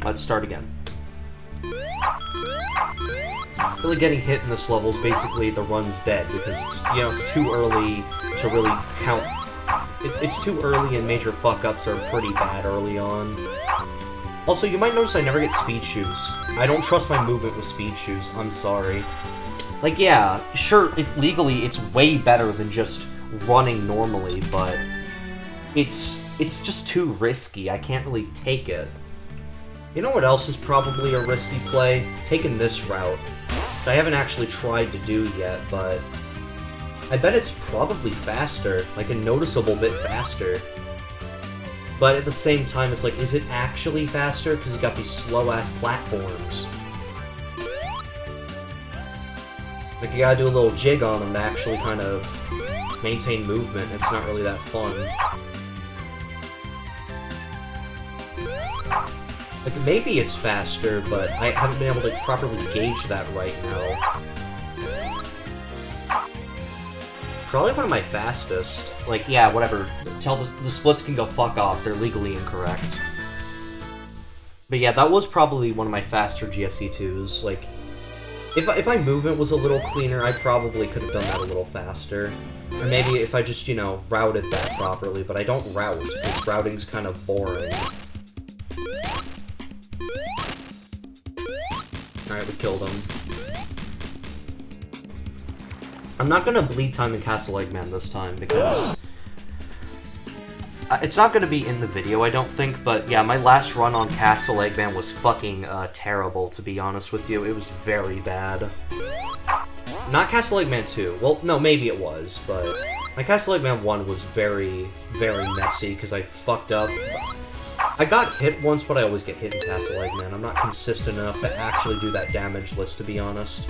let's start again. Really getting hit in this level is basically the run's dead, because, you know, it's too early to really count. It's too early and major fuck-ups are pretty bad early on. Also, you might notice I never get speed shoes. I don't trust my movement with speed shoes, I'm sorry. Like, yeah, sure, legally it's way better than just running normally, but it's just too risky. I can't really take it. You know what else is probably a risky play? Taking this route. I haven't actually tried to do yet, but I bet it's probably faster, like a noticeable bit faster. But at the same time, it's like, is it actually faster? Because you got these slow-ass platforms. Like, you gotta do a little jig on them to actually kind of maintain movement. It's not really that fun. Like, maybe it's faster, but I haven't been able to properly gauge that right now. Probably one of my fastest. Like, yeah, whatever. Tell the splits can go fuck off. They're legally incorrect. But yeah, that was probably one of my faster GFC2s. Like, if my movement was a little cleaner, I probably could have done that a little faster. Or maybe if I just, you know, routed that properly, but I don't route, because routing's kind of boring. Alright, we killed him. I'm not gonna bleed time in Castle Eggman this time, because it's not gonna be in the video, I don't think, but yeah, my last run on Castle Eggman was fucking terrible, to be honest with you. It was very bad. Not Castle Eggman 2. Well, no, maybe it was, but my Castle Eggman 1 was very, very messy, because I fucked up. I got hit once, but I always get hit in Castle Eggman. I'm not consistent enough to actually do that damage list, to be honest.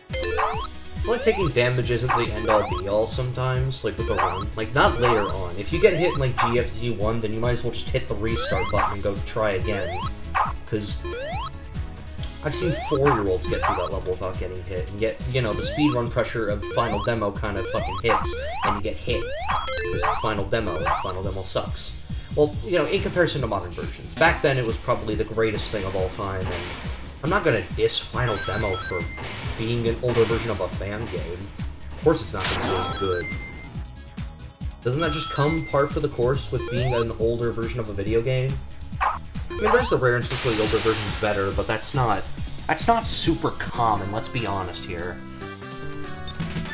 I feel like taking damage isn't the end-all be-all sometimes, like with a run. Like, not later on. If you get hit in, like, GFZ1, then you might as well just hit the restart button and go try again. Because I've seen 4-year-olds get through that level without getting hit, and yet, you know, the speedrun pressure of Final Demo kind of fucking hits, and you get hit. Because it's Final Demo sucks. Well, you know, in comparison to modern versions. Back then, it was probably the greatest thing of all time, and I'm not gonna diss Final Demo for being an older version of a fan game. Of course it's not gonna be good. Doesn't that just come par for the course with being an older version of a video game? I mean, there's the rare instance where the older version's better, but that's not super common, let's be honest here.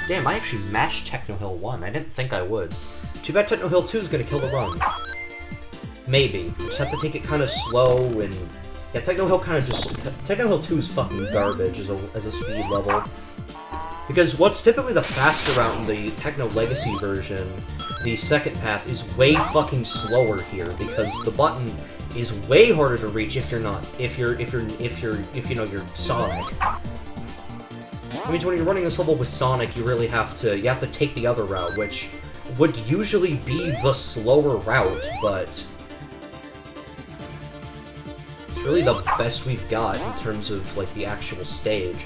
Damn, I actually matched Techno Hill 1. I didn't think I would. Too bad Techno Hill 2 is gonna kill the run. Maybe. Just have to take it kind of slow and... Yeah, Techno Hill kind of just... Techno Hill 2 is fucking garbage as a speed level. Because what's typically the faster route in the Techno Legacy version, the second path, is way fucking slower here, because the button is way harder to reach if you're not... If you know, you're Sonic. I mean, when you're running this level with Sonic, you really have to... You have to take the other route, which would usually be the slower route, but... really the best we've got in terms of, like, the actual stage.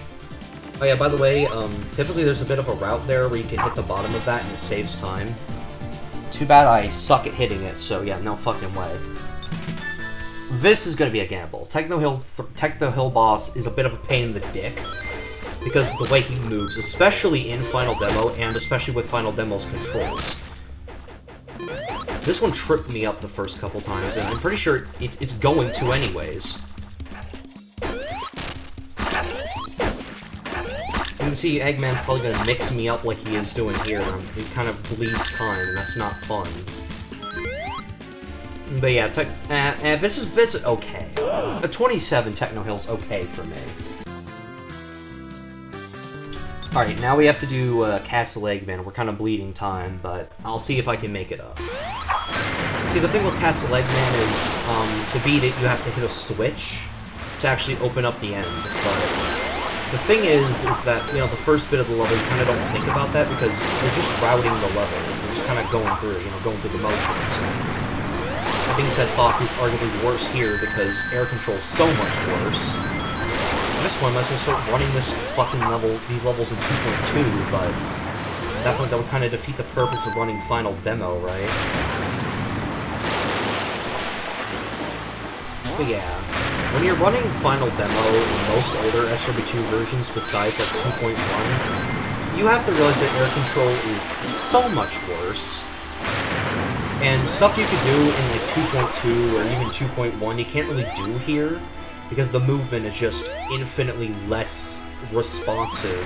Oh yeah, by the way, typically there's a bit of a route there where you can hit the bottom of that and it saves time. Too bad I suck at hitting it, so yeah, no fucking way. This is gonna be a gamble. Techno Hill boss is a bit of a pain in the dick, because of the way he moves, especially in Final Demo, and especially with Final Demo's controls. This one tripped me up the first couple times, and I'm pretty sure it's going to anyways. You can see Eggman's probably gonna mix me up like he is doing here, and it kind of bleeds time, and that's not fun. But yeah, this is okay. A 27 Techno Hill's okay for me. Alright, now we have to do Castle Eggman. We're kind of bleeding time, but I'll see if I can make it up. See, the thing with Castle Eggman is, to beat it, you have to hit a switch to actually open up the end. But the thing is that, you know, the first bit of the level, you kind of don't think about that, because you're just routing the level. You're just kind of going through, you know, going through the motions. That being said, Bach is arguably worse here, because air control's so much worse. This one, I might as well start running this fucking level, these levels in 2.2, but at that point that would kind of defeat the purpose of running Final Demo, right? But yeah, when you're running Final Demo in most older SRB2 versions besides like 2.1, you have to realize that air control is so much worse. And stuff you could do in like 2.2 or even 2.1 you can't really do here, because the movement is just infinitely less responsive.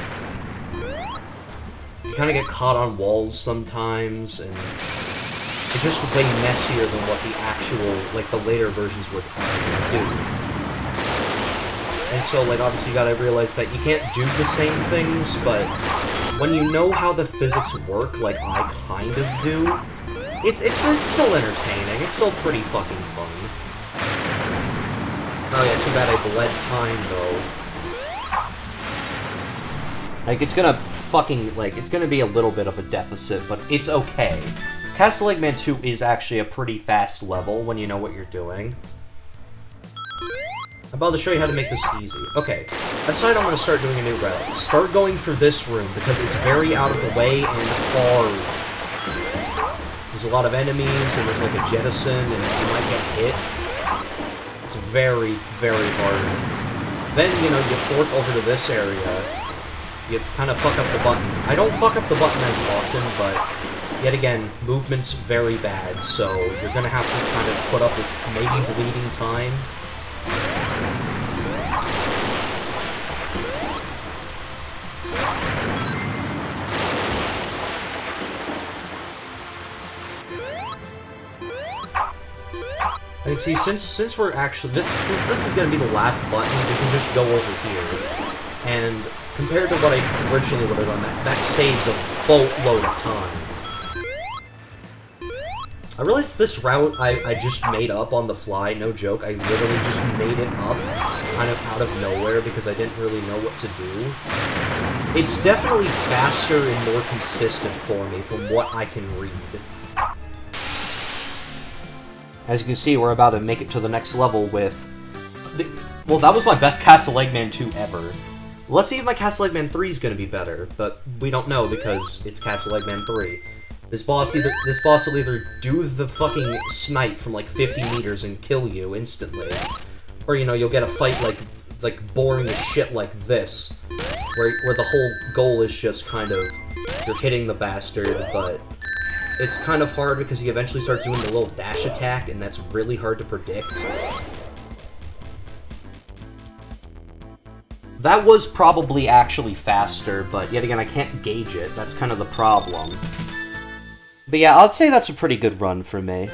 You kind of get caught on walls sometimes, and it's just way messier than what the actual, like, the later versions would do. And so, like, obviously you gotta realize that you can't do the same things, but when you know how the physics work, like I kind of do, it's still entertaining. It's still pretty fucking fun. Oh yeah, too bad I bled time, though. Like, it's gonna fucking, like, it's gonna be a little bit of a deficit, but it's okay. Castle Eggman 2 is actually a pretty fast level when you know what you're doing. I'm about to show you how to make this easy. Okay, I decided I'm going to start doing a new route. Start going for this room, because it's very out of the way and hard. There's a lot of enemies, and there's like a jettison, and you might get hit. It's very, very hard. Then, you know, you fork over to this area. You kind of fuck up the button. I don't fuck up the button as often, but yet again, movement's very bad, so you're gonna have to kind of put up with maybe bleeding time. And see, since we're actually since this is gonna be the last button, we can just go over here. And compared to what I originally would have done, that saves a boatload of time. I realized this route I just made up on the fly, no joke. I literally just made it up kind of out of nowhere because I didn't really know what to do. It's definitely faster and more consistent for me from what I can read. As you can see, we're about to make it to the next level with... well, that was my best Castle Eggman 2 ever. Let's see if my Castle Eggman 3 is going to be better, but we don't know because it's Castle Eggman 3. This boss will either do the fucking snipe from like 50 meters and kill you instantly, or, you know, you'll get a fight like boring as shit like this, where the whole goal is just kind of, you're hitting the bastard, but it's kind of hard because he eventually starts doing the little dash attack, and that's really hard to predict. That was probably actually faster, but yet again, I can't gauge it. That's kind of the problem. But yeah, I'd say that's a pretty good run for me.